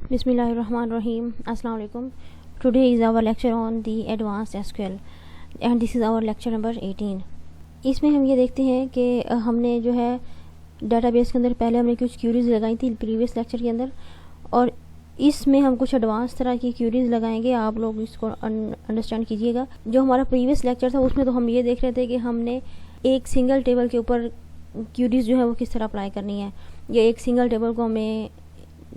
Bismillahirrahmanirrahim. Assalamu alaikum. Today is our lecture on the advanced SQL and this is our lecture number 18. इसमें हम ये देखते हैं कि हमने जो है डेटाबेस के अंदर पहले हमने कुछ क्यूरीज लगाई थी प्रीवियस लेक्चर के अंदर, और इसमें हम कुछ एडवांस तरह की क्यूरीज लगाएंगे। आप लोग इसको अंडरस्टैंड कीजिएगा। जो हमारा प्रीवियस लेक्चर था उसमें तो हम ये देख रहे थे कि हमने एक सिंगल टेबल के ऊपर क्यूरीज जो है वो किस तरह अप्लाई करनी है, या एक सिंगल टेबल को हमें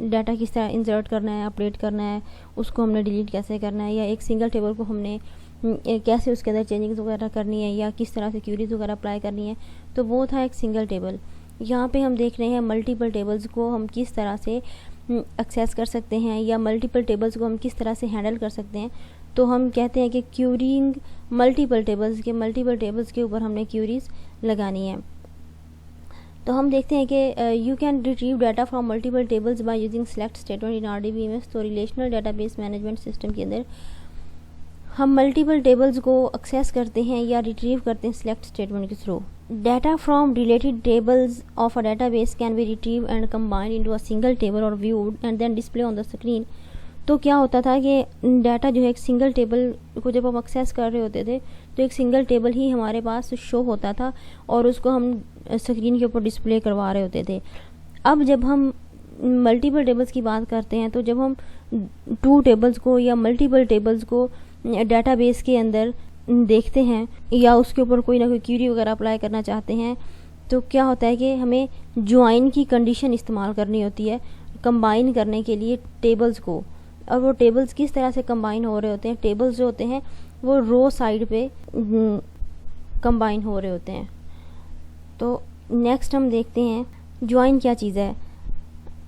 डाटा किस तरह इंसर्ट करना है, अपडेट करना है, उसको हमने डिलीट कैसे करना है, या एक सिंगल टेबल को हमने कैसे उसके अंदर चेंजिंग्स वगैरह करनी है, या किस तरह से क्यूरीज वगैरह अप्लाई करनी है। तो वो था एक सिंगल टेबल। यहाँ पे हम देख रहे हैं मल्टीपल टेबल्स को हम किस तरह से एक्सेस कर सकते हैं, या मल्टीपल टेबल्स को हम किस तरह से हैंडल कर सकते हैं। तो हम कहते हैं कि क्यूरिंग मल्टीपल टेबल्स के ऊपर हमने क्यूरीज लगानी है। तो हम देखते हैं कि you can retrieve data from multiple tables by using select statement in RDBMS। तो रिलेशनल डेटाबेस मैनेजमेंट सिस्टम के अंदर हम मल्टीपल टेबल्स को एक्सेस करते हैं या रिट्रीव करते हैं सेलेक्ट स्टेटमेंट के through. Data from related tables of a database can be retrieve and combined into a single table और viewed and then display on the screen. तो क्या होता था कि डाटा जो है एक सिंगल टेबल को जब हम एक्सेस कर रहे होते थे तो एक सिंगल टेबल ही हमारे पास शो होता था और उसको हम स्क्रीन के ऊपर डिस्प्ले करवा रहे होते थे। अब जब हम मल्टीपल टेबल्स की बात करते हैं, तो जब हम टू टेबल्स को या मल्टीपल टेबल्स को डेटाबेस के अंदर देखते हैं या उसके ऊपर कोई ना कोई क्यूरी वगैरह अप्लाई करना चाहते हैं, तो क्या होता है कि हमें ज्वाइन की कंडीशन इस्तेमाल करनी होती है कंबाइन करने के लिए टेबल्स को। और वो टेबल्स किस तरह से कंबाइन हो रहे होते हैं, टेबल्स जो होते हैं वो रो साइड पे कंबाइन हो रहे होते हैं। तो नेक्स्ट हम देखते हैं ज्वाइन क्या चीज़ है।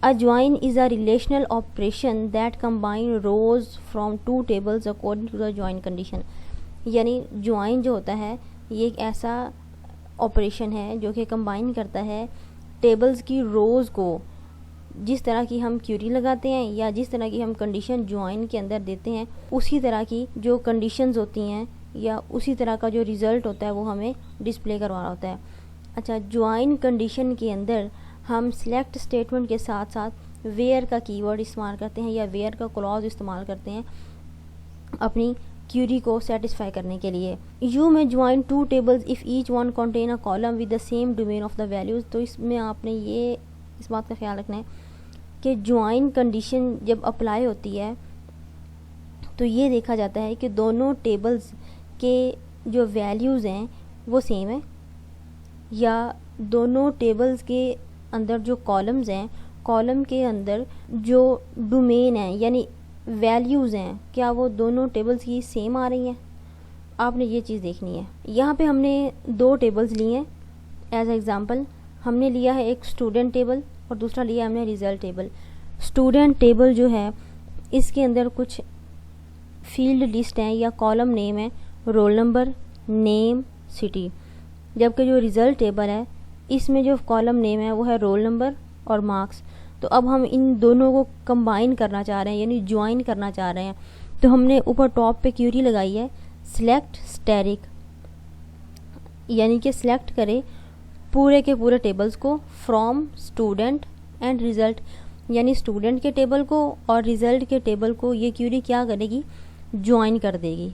A join is a relational operation that combine rows from two tables according to the join condition. यानी ज्वाइन जो होता है ये एक ऐसा ऑपरेशन है जो कि कंबाइन करता है टेबल्स की रोज को, जिस तरह की हम क्यूरी लगाते हैं या जिस तरह की हम कंडीशन ज्वाइन के अंदर देते हैं उसी तरह की जो कंडीशंस होती हैं या उसी तरह का जो रिज़ल्ट होता है वो हमें डिस्प्ले करवाना होता है। अच्छा, ज्वाइन कंडीशन के अंदर हम सिलेक्ट स्टेटमेंट के साथ साथ वेयर का कीवर्ड इस्तेमाल करते हैं या वेयर का क्लॉज इस्तेमाल करते हैं अपनी क्यूरी को सेटिस्फाई करने के लिए। You may join two tables if each one contain a column with the same domain of the values. तो इसमें आपने ये इस बात का ख्याल रखना है कि ज्वाइन कंडीशन जब अप्लाई होती है तो ये देखा जाता है कि दोनों टेबल्स के जो वैल्यूज़ हैं वो सेम है, या दोनों टेबल्स के अंदर जो कॉलम्स हैं, कॉलम के अंदर जो डोमेन है यानी वैल्यूज़ हैं, क्या वो दोनों टेबल्स की सेम आ रही हैं। आपने ये चीज़ देखनी है। यहाँ पे हमने दो टेबल्स लिए हैं एज एग्ज़ाम्पल। हमने लिया है एक स्टूडेंट टेबल और दूसरा लिया हमने रिज़ल्ट टेबल। स्टूडेंट टेबल जो है इसके अंदर कुछ फील्ड लिस्ट हैं या कॉलम नेम है, रोल नंबर, नेम, सिटी। जबकि जो रिज़ल्ट टेबल है इसमें जो कॉलम नेम है वो है रोल नंबर और मार्क्स। तो अब हम इन दोनों को कंबाइन करना चाह रहे हैं यानी ज्वाइन करना चाह रहे हैं। तो हमने ऊपर टॉप पे क्यूरी लगाई है सिलेक्ट स्टैटिक, यानी कि सिलेक्ट करें पूरे के पूरे टेबल्स को फ्रॉम स्टूडेंट एंड रिज़ल्ट, यानी स्टूडेंट के टेबल को और रिज़ल्ट के टेबल को ये क्यूरी क्या करेगी, ज्वाइन कर देगी।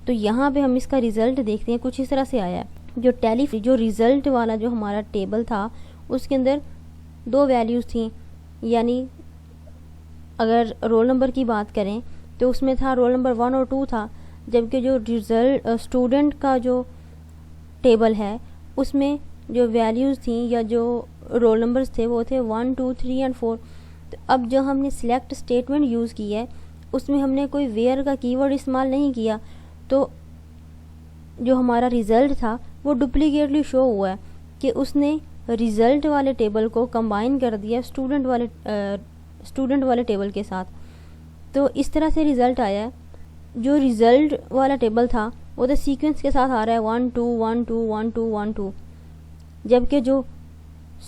तो यहाँ पे हम इसका रिज़ल्ट देखते हैं, कुछ इस तरह से आया है। जो रिज़ल्ट वाला जो हमारा टेबल था उसके अंदर दो वैल्यूज़ थी, यानी अगर रोल नंबर की बात करें तो उसमें था रोल नंबर 1 और 2 था, जबकि जो रिज़ल्ट स्टूडेंट का जो टेबल है उसमें जो वैल्यूज़ थी या जो रोल नंबर्स थे वो थे 1, 2, 3 एंड 4। तो अब जो हमने सिलेक्ट स्टेटमेंट यूज़ की है उसमें हमने कोई वेयर का कीवर्ड इस्तेमाल नहीं किया, तो जो हमारा रिज़ल्ट था वो डुप्लीकेटली शो हुआ है कि उसने रिज़ल्ट वाले टेबल को कंबाइन कर दिया स्टूडेंट वाले टेबल के साथ। तो इस तरह से रिज़ल्ट आया है। जो रिज़ल्ट वाला टेबल था वो तो सीक्वेंस के साथ आ रहा है 1 2 1 2 1 2 1 2, जबकि जो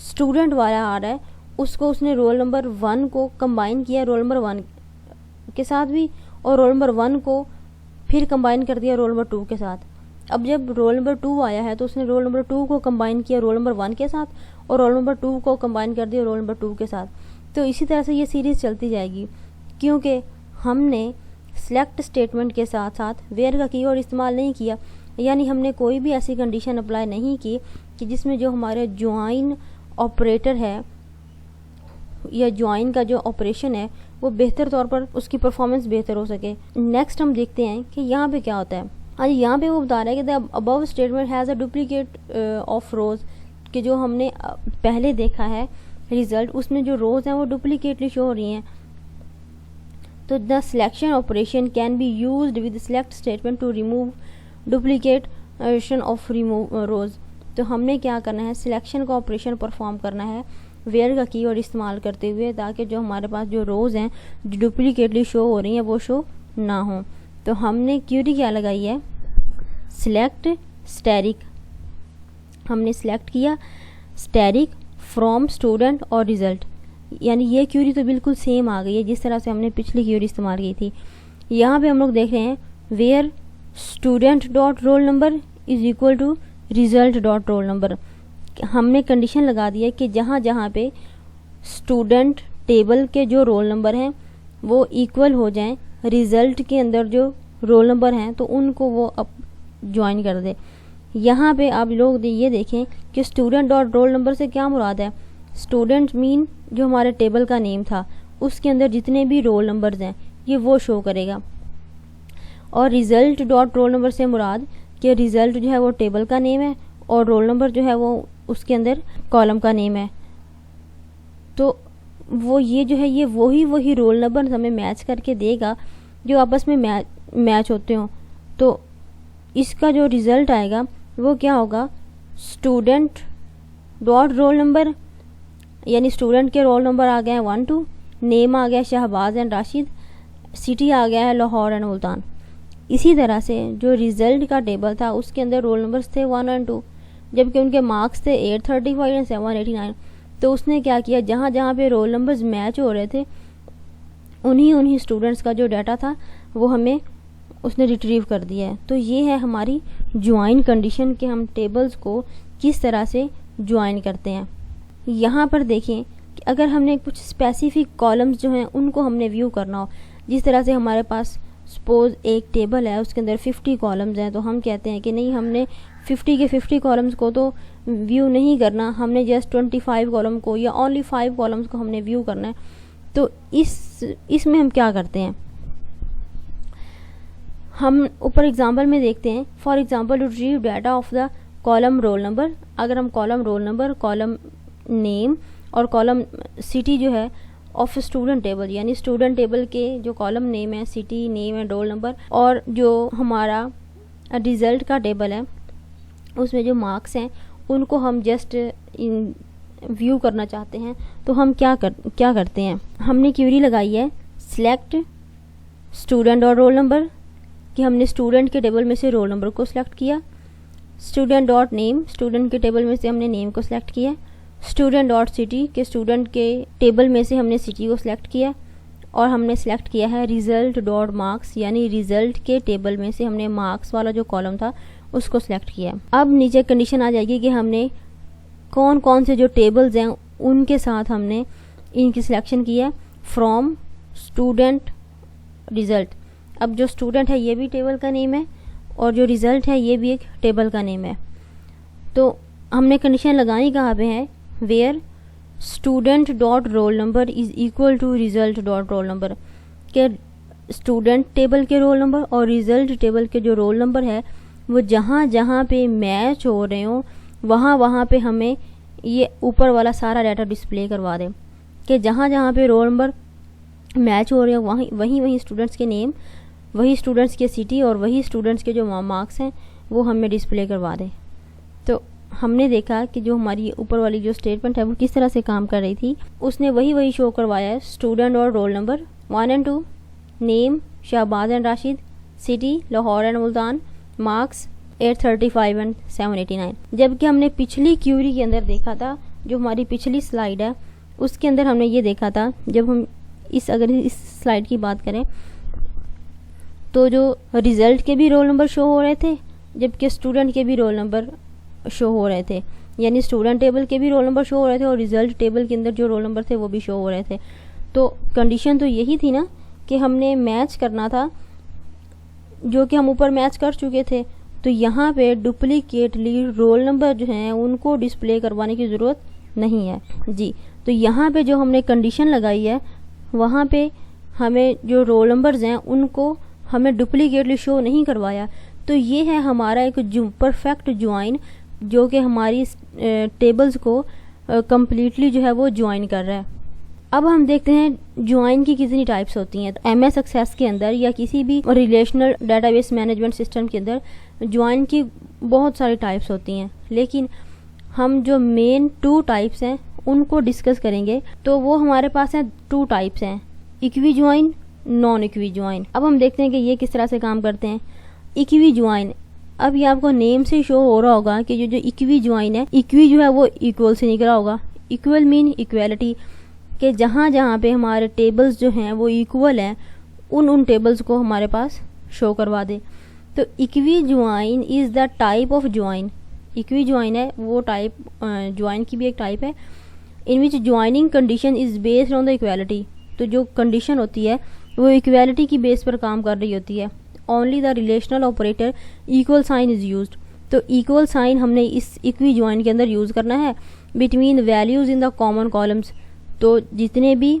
स्टूडेंट वाला आ रहा है उसको उसने रोल नंबर 1 को कंबाइन किया रोल नंबर 1 के साथ भी, और रोल नंबर 1 को फिर कंबाइन कर दिया रोल नंबर 2 के साथ। अब जब रोल नंबर 2 आया है तो उसने रोल नंबर 2 को कंबाइन किया रोल नंबर 1 के साथ और रोल नंबर 2 को कंबाइन कर दिया रोल नंबर 2 के साथ। तो इसी तरह से ये सीरीज़ चलती जाएगी क्योंकि हमने सेलेक्ट स्टेटमेंट के साथ साथ वेयर का कीवर्ड इस्तेमाल नहीं किया, यानी हमने कोई भी ऐसी कंडीशन अप्लाई नहीं की कि जिसमें जो हमारे ज्वाइन ऑपरेटर है या ज्वाइन का जो ऑपरेशन है वो बेहतर तौर पर उसकी परफॉर्मेंस बेहतर हो सके। नेक्स्ट हम देखते हैं कि यहाँ पे क्या होता है। आज यहाँ पे वो बता रहा है कि the above statement has a duplicate of रोज, कि जो हमने पहले देखा है रिजल्ट, उसमें जो रोज हैं वो डुप्लीकेटली शो हो रही हैं। तो the selection operation can be used with select statement to remove duplication of remove rows. तो हमने क्या करना है, सिलेक्शन का ऑपरेशन परफॉर्म करना है वेयर का कीवर्ड इस्तेमाल करते हुए, ताकि जो हमारे पास जो रोज हैं जो डुप्लीकेटली शो हो रही हैं वो शो ना हो। तो हमने क्यूरी क्या लगाई है, सिलेक्ट स्टैटिक। हमने सिलेक्ट किया स्टैटिक फ्रॉम स्टूडेंट और रिजल्ट, यानी ये क्यूरी तो बिल्कुल सेम आ गई है जिस तरह से हमने पिछली क्यूरी इस्तेमाल की थी। यहाँ पे हम लोग देख रहे हैं where student dot roll number is equal to result dot roll number. हमने कंडीशन लगा दी है कि जहाँ जहाँ पे स्टूडेंट टेबल के जो रोल नंबर हैं वो इक्वल हो जाएं रिजल्ट के अंदर जो रोल नंबर हैं, तो उनको वो अब ज्वाइन कर दे। यहाँ पे आप लोग ये देखें कि स्टूडेंट डॉट रोल नंबर से क्या मुराद है, स्टूडेंट मीन जो हमारे टेबल का नेम था उसके अंदर जितने भी रोल नंबर्स हैं ये वो शो करेगा, और रिजल्ट डॉट रोल नंबर से मुराद कि रिजल्ट जो है वो टेबल का नेम है और रोल नंबर जो है वो उसके अंदर कॉलम का नेम है। तो वो ये जो है ये वही रोल नंबर हमें मैच करके देगा जो आपस में मैच होते हो। तो इसका जो रिज़ल्ट आएगा वो क्या होगा, स्टूडेंट डॉट रोल नंबर, यानी स्टूडेंट के रोल नंबर आ गए हैं 1 2, नेम आ गया शहबाज एंड राशिद, सिटी आ गया है लाहौर एंड मुल्तान। इसी तरह से जो रिज़ल्ट का टेबल था उसके अंदर रोल नंबर्स थे 1 और 2, जबकि उनके मार्क्स थे 835 एंड 789। तो उसने क्या किया, जहाँ जहाँ पे रोल नंबर्स मैच हो रहे थे उन्हीं स्टूडेंट्स का जो डाटा था वो हमें उसने रिट्रीव कर दिया है। तो ये है हमारी ज्वाइन कंडीशन कि हम टेबल्स को किस तरह से ज्वाइन करते हैं। यहाँ पर देखें कि अगर हमने कुछ स्पेसिफिक कॉलम्स जो हैं उनको हमने व्यू करना हो, जिस तरह से हमारे पास सपोज एक टेबल है उसके अंदर 50 कॉलम्स हैं, तो हम कहते हैं कि नहीं हमने 50 के 50 कॉलम्स को तो व्यू नहीं करना, हमने जस्ट 25 कॉलम को या ओनली 5 कॉलम्स को हमने व्यू करना है। तो इसमें हम क्या करते हैं, हम ऊपर एग्जांपल में देखते हैं। For example to retrieve data of the column roll number, अगर हम column roll number, column name और कॉलम सिटी जो है ऑफ स्टूडेंट टेबल, यानी स्टूडेंट टेबल के जो कॉलम नेम है, city, name and roll number, और जो हमारा रिजल्ट का टेबल है उसमें जो मार्क्स हैं उनको हम जस्ट व्यू करना चाहते हैं, तो हम क्या करते हैं, हमने क्यूरी लगाई है सिलेक्ट स्टूडेंट और रोल नंबर, कि हमने स्टूडेंट के टेबल में से रोल नंबर को सिलेक्ट किया। स्टूडेंट डॉट नेम, स्टूडेंट के टेबल में से हमने नेम को सिलेक्ट किया। स्टूडेंट डॉट सिटी, के स्टूडेंट के टेबल में से हमने सिटी को सिलेक्ट किया। और हमने सिलेक्ट किया है रिजल्ट डॉट मार्क्स, यानी रिजल्ट के टेबल में से हमने मार्क्स वाला जो कॉलम था उसको सिलेक्ट किया। अब नीचे कंडीशन आ जाएगी कि हमने कौन कौन से जो टेबल्स हैं उनके साथ हमने इनकी सिलेक्शन की है फ्रॉम स्टूडेंट रिजल्ट। अब जो स्टूडेंट है ये भी टेबल का नेम है और जो रिजल्ट है ये भी एक टेबल का नेम है। तो हमने कंडीशन लगानी कहाँ पे है, where student dot roll number is equal to result dot roll number, के स्टूडेंट टेबल के रोल नंबर और रिजल्ट टेबल के जो रोल नंबर है वो जहाँ जहाँ पे मैच हो रहे हो वहाँ पे हमें ये ऊपर वाला सारा डाटा डिस्प्ले करवा दें, कि जहाँ जहाँ पे रोल नंबर मैच हो रहे हो वहीं स्टूडेंट्स के नेम, वही स्टूडेंट्स के सिटी और वही स्टूडेंट्स के जो मार्क्स हैं वो हमें डिस्प्ले करवा दें। तो हमने देखा कि जो हमारी ऊपर वाली जो स्टेटमेंट है वो किस तरह से काम कर रही थी, उसने वही शो करवाया है, स्टूडेंट और रोल नंबर 1 और 2, name Shahbaz and Rashid, city Lahore and Multan, marks 835 and 789। जबकि हमने पिछली क्यूरी के अंदर देखा था, जो हमारी पिछली स्लाइड है उसके अंदर हमने ये देखा था, जब हम अगर इस स्लाइड की बात करें तो जो रिजल्ट के भी रोल नंबर शो हो रहे थे जबकि स्टूडेंट के भी रोल नंबर शो हो रहे थे, यानी स्टूडेंट टेबल के भी रोल नंबर शो हो रहे थे और रिजल्ट टेबल के अंदर जो रोल नंबर थे वो भी शो हो रहे थे। तो कंडीशन तो यही थी ना कि हमने मैच करना था, जो कि हम ऊपर मैच कर चुके थे, तो यहाँ पे डुप्लीकेटली रोल नंबर जो हैं उनको डिस्प्ले करवाने की ज़रूरत नहीं है जी। तो यहाँ पे जो हमने कंडीशन लगाई है वहाँ पे हमें जो रोल नंबर्स हैं उनको हमें डुप्लीकेटली शो नहीं करवाया। तो ये है हमारा एक परफेक्ट ज्वाइन, जो कि हमारी टेबल्स को कम्प्लीटली जो है वो ज्वाइन कर रहा है। अब हम देखते हैं ज्वाइन की कितनी टाइप्स होती हैं। तो MS एक्सेस के अंदर या किसी भी रिलेशनल डेटाबेस मैनेजमेंट सिस्टम के अंदर ज्वाइन की बहुत सारी टाइप्स होती हैं, लेकिन हम जो मेन 2 टाइप्स हैं उनको डिस्कस करेंगे। तो वो हमारे पास हैं 2 टाइप्स हैं, equi join, non equi join. अब हम देखते हैं कि ये किस तरह से काम करते हैं। इक्वी ज्वाइन, अब ये आपको नेम से शो हो रहा होगा कि जो इक्वी ज्वाइन है, इक्वी जो है वो इक्वल से निकला होगा। इक्वल मीन इक्वालिटी, कि जहाँ जहाँ पे हमारे टेबल्स जो हैं वो इक्वल हैं उन टेबल्स को हमारे पास शो करवा दे। तो equi join is the type of join. Equi join है वो टाइप, ज्वाइन की भी एक टाइप है, in which joining condition is based on the equality. तो जो कंडीशन होती है वो इक्वालिटी की बेस पर काम कर रही होती है। Only the relational operator equal sign is used. तो इक्वल साइन हमने इस इक्वी ज्वाइन के अंदर यूज़ करना है between values in the common columns. तो जितने भी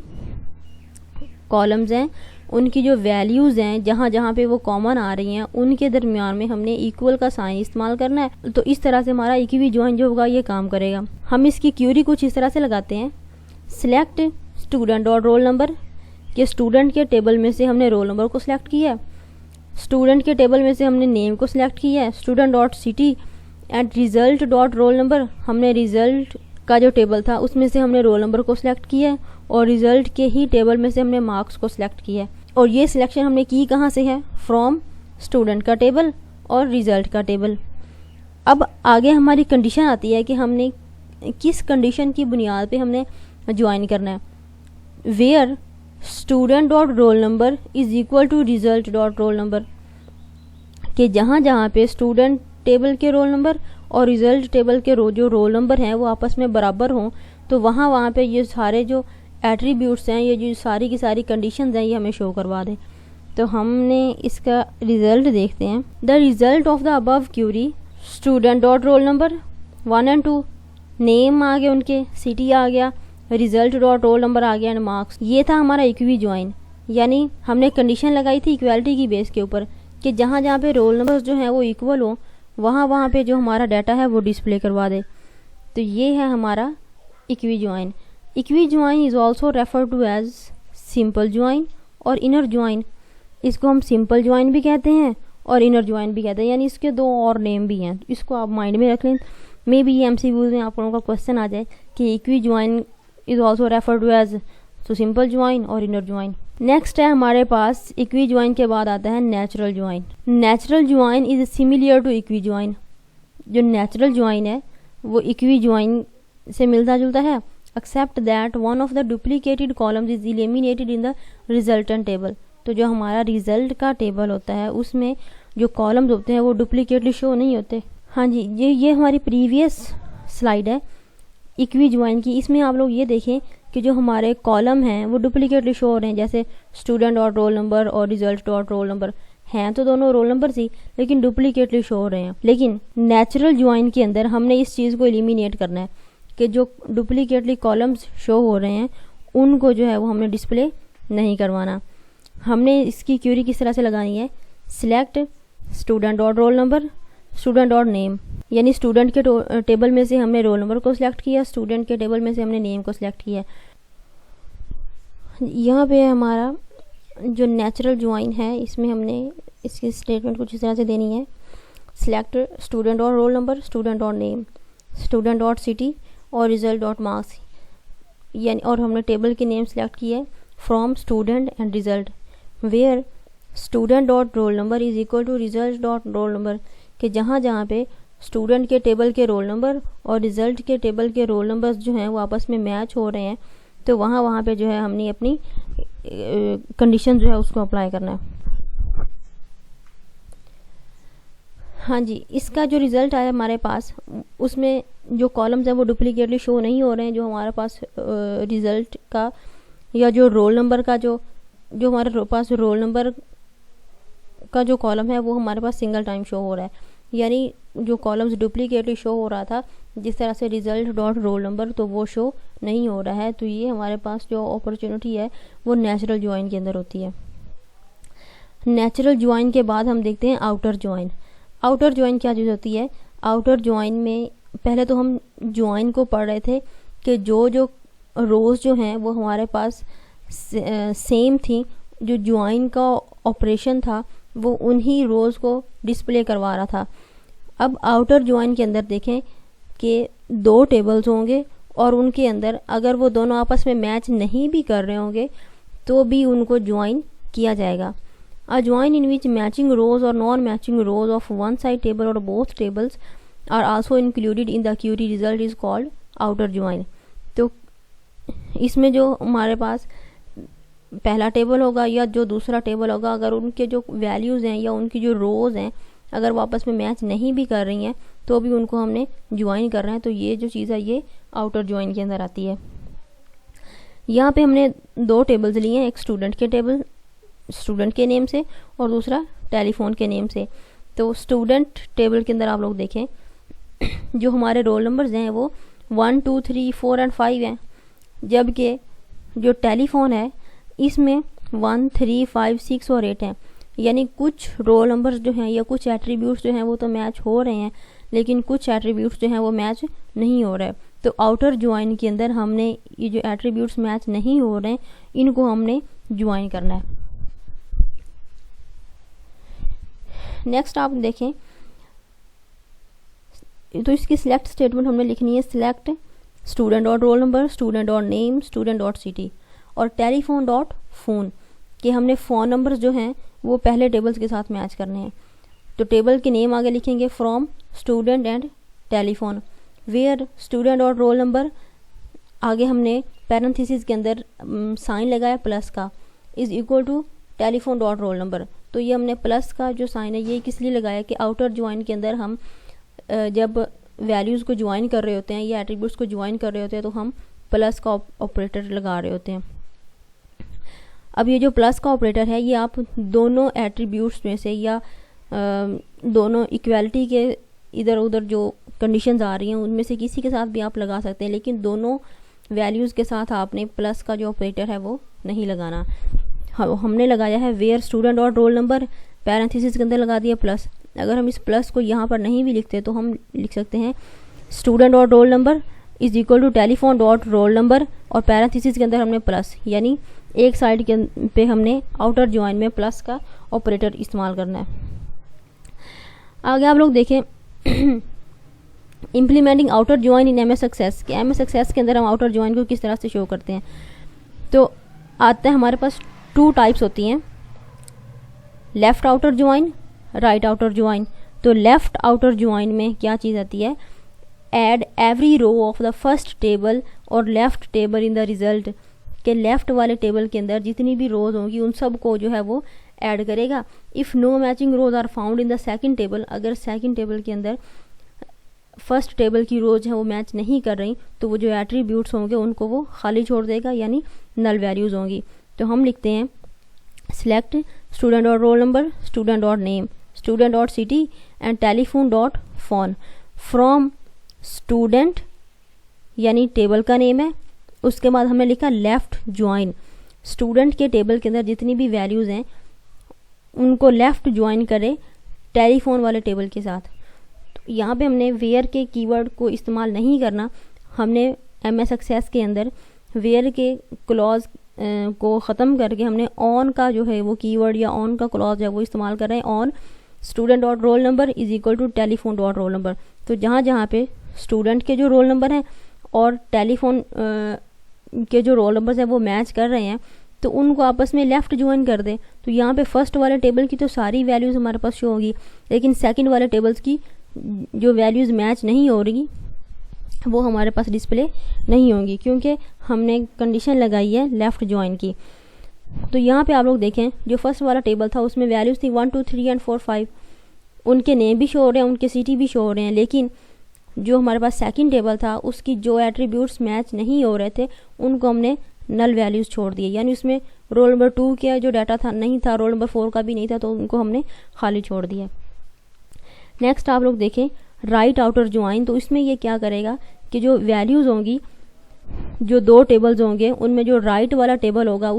कॉलम्स हैं उनकी जो वैल्यूज़ हैं जहाँ जहाँ पे वो कॉमन आ रही हैं उनके दरमियान में हमने इक्वल का साइन इस्तेमाल करना है। तो इस तरह से हमारा इक्वी ज्वाइन जो होगा ये काम करेगा। हम इसकी क्यूरी कुछ इस तरह से लगाते हैं, सिलेक्ट स्टूडेंट और रोल नंबर, कि स्टूडेंट के टेबल में से हमने रोल नंबर को सिलेक्ट किया है, स्टूडेंट के टेबल में से हमने नेम को सिलेक्ट किया है, student dot city and result dot roll number, हमने रिजल्ट का जो टेबल था उसमें से हमने रोल नंबर को सिलेक्ट किया है और रिजल्ट के ही टेबल में से हमने मार्क्स को सिलेक्ट किया है। और ये सिलेक्शन हमने की कहाँ से है, फ्रॉम स्टूडेंट का टेबल और रिजल्ट का टेबल। अब आगे हमारी कंडीशन आती है कि हमने किस कंडीशन की बुनियाद पे हमने ज्वाइन करना है। Where student dot roll number is equal to result dot roll number, कि जहाँ जहाँ पे स्टूडेंट टेबल के रोल नंबर और रिजल्ट टेबल के जो रोल नंबर हैं वो आपस में बराबर हों, तो वहाँ पे ये सारे जो एट्रीब्यूट्स हैं, ये जो सारी की सारी कंडीशंस हैं, ये हमें शो करवा दें। तो हमने इसका रिज़ल्ट देखते हैं। The result of the above query, student dot roll number 1 और 2, नेम आ गया उनके, सिटी आ गया, रिज़ल्ट डॉट रोल नंबर आ गया एंड मार्क्स। ये था हमारा इक्वी ज्वाइन, यानी हमने कंडीशन लगाई थी इक्वालिटी की बेस के ऊपर कि जहाँ जहाँ पे रोल नंबर्स जो हैं वो इक्वल हो वहाँ पे जो हमारा डाटा है वो डिस्प्ले करवा दे। तो ये है हमारा equi join. Equi join is also refer to as simple join और इनर ज्वाइन। इसको हम सिंपल ज्वाइन भी कहते हैं और इनर ज्वाइन भी कहते हैं, यानी इसके 2 और नेम भी हैं। इसको आप माइंड में रख लें, मे बी MCQs में आप लोगों का क्वेश्चन आ जाए कि equi join is also refer to as तो सिंपल ज्वाइन और इनर ज्वाइन। नेक्स्ट है हमारे पास इक्वी ज्वाइन के बाद आता है natural join. Natural join is similar to equi join. जो नेचुरल ज्वाइन है वो इक्वी ज्वाइन से मिलता जुलता है, except that one of the duplicated columns is eliminated in the resultant table. तो जो हमारा रिजल्ट का टेबल होता है उसमें जो कॉलम्स होते हैं वो डुप्लीकेटली शो नहीं होते। हाँ जी, ये हमारी प्रीवियस स्लाइड है इक्वी ज्वाइन की। इसमें आप लोग ये देखें कि जो हमारे कॉलम हैं वो डुप्लीकेटली शो हो रहे हैं, जैसे स्टूडेंट डॉट रोल नंबर और रिजल्ट डॉट रोल नंबर हैं तो दोनों रोल नंबर ही, लेकिन डुप्लीकेटली शो हो रहे हैं। लेकिन नेचुरल ज्वाइन के अंदर हमने इस चीज़ को एलिमिनेट करना है कि जो डुप्लीकेटली कॉलम्स शो हो रहे हैं उनको जो है वो हमने डिस्प्ले नहीं करवाना। हमने इसकी क्यूरी किस तरह से लगानी है, select student dot roll number, student dot name, यानी स्टूडेंट के टेबल में से हमने रोल नंबर को सिलेक्ट किया, स्टूडेंट के टेबल में से हमने नेम को सिलेक्ट किया। यहाँ पे हमारा जो नेचुरल ज्वाइन है इसमें हमने इसकी स्टेटमेंट कुछ इस तरह से देनी है, सिलेक्ट स्टूडेंट और रोल नंबर, स्टूडेंट और नेम, स्टूडेंट डॉट सिटी और रिजल्ट डॉट मार्क्स, यानी और हमने टेबल के नेम सेलेक्ट किए from student and result, where student dot roll number is equal to result dot roll number, कि जहाँ जहाँ पे स्टूडेंट के टेबल के रोल नंबर और रिजल्ट के टेबल के रोल नंबर्स जो हैं वो आपस में मैच हो रहे हैं, तो वहाँ पे जो है हमने अपनी कंडीशन जो है उसको अप्लाई करना है। हाँ जी, इसका जो रिज़ल्ट आया हमारे पास उसमें जो कॉलम्स हैं वो डुप्लीकेटली शो नहीं हो रहे हैं। जो हमारे पास रिज़ल्ट का या जो रोल नंबर का जो जो हमारे पास रोल नंबर का जो कॉलम है वो हमारे पास सिंगल टाइम शो हो रहा है, यानी जो कॉलम्स डुप्लीकेटली शो हो रहा था जिस तरह से रिजल्ट डॉट रोल नंबर, तो वो शो नहीं हो रहा है। तो ये हमारे पास जो अपॉर्चुनिटी है वो नेचुरल ज्वाइन के अंदर होती है। नेचुरल ज्वाइन के बाद हम देखते हैं आउटर ज्वाइन। आउटर ज्वाइन क्या चीज़ होती है? आउटर ज्वाइन में पहले तो हम ज्वाइन को पढ़ रहे थे कि जो जो रोज़ जो हैं वो हमारे पास सेम थी, जो ज्वाइन का ऑपरेशन था वो उन्हीं रोज़ को डिस्प्ले करवा रहा था। अब आउटर ज्वाइन के अंदर देखें कि 2 टेबल्स होंगे और उनके अंदर अगर वो दोनों आपस में मैच नहीं भी कर रहे होंगे तो भी उनको ज्वाइन किया जाएगा। A join in which matching rows or non-matching rows of one side table or both tables are also included in the query result is called outer join। तो इसमें जो हमारे पास पहला टेबल होगा या जो दूसरा टेबल होगा, अगर उनके जो वैल्यूज़ हैं या उनकी जो रोज़ हैं अगर वो आपस में मैच नहीं भी कर रही हैं तो भी उनको हमने ज्वाइन करना है। तो ये जो चीज़ है ये आउटर ज्वाइन के अंदर आती है। यहाँ पे हमने 2 टेबल्स लिए हैं, एक स्टूडेंट के टेबल स्टूडेंट के नेम से और दूसरा टेलीफोन के नेम से। तो स्टूडेंट टेबल के अंदर आप लोग देखें जो हमारे रोल नंबर्स हैं वो 1 2 3 4 एंड 5 हैं, जबकि जो टेलीफोन है इसमें 1 3 5 6 और 8 हैं। यानी कुछ रोल नंबर्स जो हैं या कुछ एट्रीब्यूट्स जो हैं वो तो मैच हो रहे हैं, लेकिन कुछ एट्रीब्यूट्स जो हैं वो मैच नहीं हो रहे। तो आउटर ज्वाइन के अंदर हमने ये जो एट्रीब्यूट्स मैच नहीं हो रहे हैं इनको हमने ज्वाइन करना है। नेक्स्ट आप देखें तो इसकी सिलेक्ट स्टेटमेंट हमने लिखनी है, select student dot roll number, student dot name, student dot city और टेलीफोन डॉट फ़ोन कि हमने फ़ोन नंबर्स जो हैं वो पहले टेबल्स के साथ मैच करने हैं। तो टेबल के नेम आगे लिखेंगे from student and telephone, where student dot roll number आगे हमने पैरेंथेसिस के अंदर साइन लगाया प्लस का is equal to telephone dot roll number. तो ये हमने प्लस का जो साइन है ये किस लिए लगाया कि आउटर ज्वाइन के अंदर हम जब वैल्यूज़ को ज्वाइन कर रहे होते हैं या एट्रीब्यूट्स को ज्वाइन कर रहे होते हैं तो हम प्लस का ऑपरेटर लगा रहे होते हैं। अब ये जो प्लस का ऑपरेटर है ये आप दोनों एट्रीब्यूट्स में से या दोनों इक्वालिटी के इधर उधर जो कंडीशंस आ रही हैं उनमें से किसी के साथ भी आप लगा सकते हैं, लेकिन दोनों वैल्यूज़ के साथ आपने प्लस का जो ऑपरेटर है वो नहीं लगाना। हमने लगाया है वेयर स्टूडेंट और रोल नंबर, पैरेंथेसिस के अंदर लगा दिया प्लस। अगर हम इस प्लस को यहाँ पर नहीं भी लिखते तो हम लिख सकते हैं स्टूडेंट और roll number is equal to telephone dot roll number और पैरेंथेसिस के अंदर हमने प्लस, यानी एक साइड के पे हमने आउटर ज्वाइन में प्लस का ऑपरेटर इस्तेमाल करना है। आगे आप लोग देखें implementing outer join in MS access कि MS एक्सेस के अंदर हम आउटर ज्वाइन को किस तरह से शो करते हैं। तो आता है हमारे पास 2 टाइप्स होती हैं, left outer join, right outer join. तो लेफ़्ट आउटर ज्वाइन में क्या चीज़ आती है, add every row of the first table और left table in the result के लेफ़्ट वाले टेबल के अंदर जितनी भी रोज होंगी उन सब को जो है वो ऐड करेगा। If no matching rows are found in the second table, अगर सेकंड टेबल के अंदर फर्स्ट टेबल की रोज है वो मैच नहीं कर रही तो वो जो एट्रीब्यूट्स होंगे उनको वो खाली छोड़ देगा, यानी नल वैल्यूज़ होंगी। तो हम लिखते हैं select student dot roll number, student dot name, student dot city and telephone dot phone from student, यानी टेबल का नेम है। उसके बाद हमने लिखा लेफ़्ट ज्वाइन, स्टूडेंट के टेबल के अंदर जितनी भी वैल्यूज़ हैं उनको लेफ़्ट ज्वाइन करे टेलीफोन वाले टेबल के साथ। तो यहाँ पे हमने वेयर के कीवर्ड को इस्तेमाल नहीं करना, हमने MS एक्सेस के अंदर वेयर के क्लॉज को ख़त्म करके हमने ऑन का जो है वो कीवर्ड या ऑन का क्लॉज है वो इस्तेमाल कर रहे हैं। On student dot roll number is equal to telephone dot roll number. तो जहाँ जहाँ पे स्टूडेंट के जो रोल नंबर हैं और टेलीफोन के जो रोल नंबर्स हैं वो मैच कर रहे हैं तो उनको आपस में लेफ़्ट ज्वाइन कर दें। तो यहाँ पे फर्स्ट वाले टेबल की तो सारी वैल्यूज़ हमारे पास शो होगी, लेकिन सेकंड वाले टेबल्स की जो वैल्यूज़ मैच नहीं हो रही वो हमारे पास डिस्प्ले नहीं होंगी क्योंकि हमने कंडीशन लगाई है लेफ़्ट ज्वाइन की। तो यहाँ पे आप लोग देखें जो फर्स्ट वाला टेबल था उसमें वैल्यूज़ थी 1 2 3 एंड 4 5, उनके नेम भी शो हो रहे हैं, उनके सिटी भी शो हो रहे हैं, लेकिन जो हमारे पास सेकंड टेबल था उसकी जो एट्रीब्यूट्स मैच नहीं हो रहे थे उनको हमने नल वैल्यूज़ छोड़ दिए, यानी उसमें रोल नंबर 2 का जो डाटा था नहीं था, रोल नंबर 4 का भी नहीं था, तो उनको हमने खाली छोड़ दिया। नेक्स्ट आप लोग देखें राइट आउटर ज्वाइन, तो इसमें ये क्या करेगा कि जो वैल्यूज़ होंगी, जो 2 टेबल्स होंगे उनमें जो राइट वाला टेबल होगा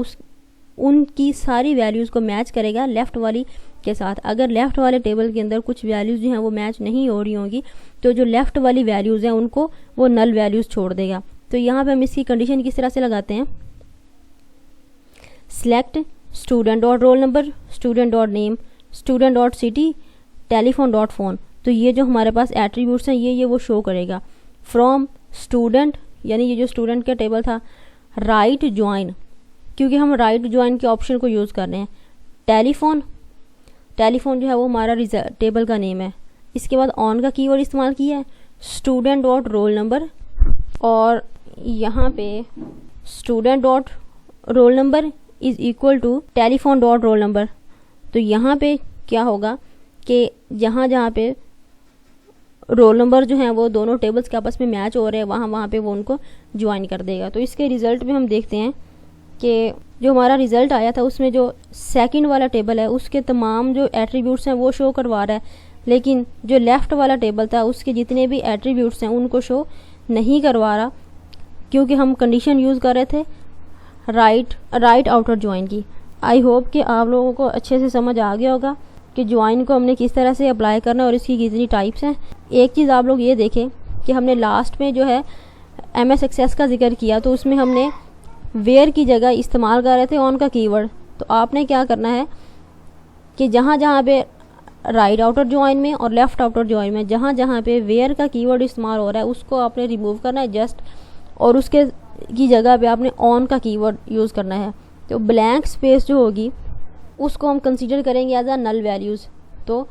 उनकी सारी वैल्यूज़ को मैच करेगा लेफ़्ट वाली के साथ। अगर लेफ़्ट वाले टेबल के अंदर कुछ वैल्यूज़ जो हैं वो मैच नहीं हो रही होंगी, तो जो लेफ़्ट वाली वैल्यूज़ हैं उनको वो नल वैल्यूज़ छोड़ देगा। तो यहाँ पे हम इसकी कंडीशन किस तरह से लगाते हैं, select student dot roll number, student dot name, student dot city, telephone dot phone. तो ये जो हमारे पास एट्रीब्यूट्स हैं ये वो शो करेगा। फ्रॉम स्टूडेंट, यानी ये जो स्टूडेंट का टेबल था, राइट ज्वाइन, क्योंकि हम राइट ज्वाइन के ऑप्शन को यूज़ कर रहे हैं। टेलीफोन, टेलीफोन जो है वो हमारा टेबल का नेम है। इसके बाद ऑन का कीवर्ड इस्तेमाल किया है, स्टूडेंट डॉट रोल नंबर, और यहाँ पे student dot roll number is equal to telephone dot roll number. तो यहाँ पे क्या होगा कि जहाँ जहाँ पे रोल नंबर जो हैं वो दोनों टेबल्स के आपस में मैच हो रहे हैं, वहाँ पे वो उनको ज्वाइन कर देगा। तो इसके रिज़ल्ट में हम देखते हैं कि जो हमारा रिज़ल्ट आया था उसमें जो सेकंड वाला टेबल है उसके तमाम जो एट्रीब्यूट्स हैं वो शो करवा रहा है, लेकिन जो लेफ़्ट वाला टेबल था उसके जितने भी एट्रीब्यूट्स हैं उनको शो नहीं करवा रहा, क्योंकि हम कंडीशन यूज़ कर रहे थे राइट आउटर ज्वाइन की। आई होप कि आप लोगों को अच्छे से समझ आ गया होगा कि ज्वाइन को हमने किस तरह से अप्लाई करना और इसकी कितनी टाइप्स हैं। एक चीज़ आप लोग ये देखें कि हमने लास्ट में जो है MS एक्सेस का जिक्र किया, तो उसमें हमने वेयर की जगह इस्तेमाल कर रहे थे ऑन का कीवर्ड। तो आपने क्या करना है कि जहाँ जहाँ पे राइट आउटर ज्वाइन में और लेफ़्ट आउटर ज्वाइन में जहाँ जहाँ पे वेयर का कीवर्ड इस्तेमाल हो रहा है उसको आपने रिमूव करना है जस्ट, और उसके की जगह पे आपने ऑन का कीवर्ड यूज़ करना है। तो ब्लैंक स्पेस जो होगी उसको हम कंसीडर करेंगे एज अ नल वैल्यूज़, तो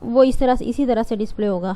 वो इसी तरह से डिस्प्ले होगा।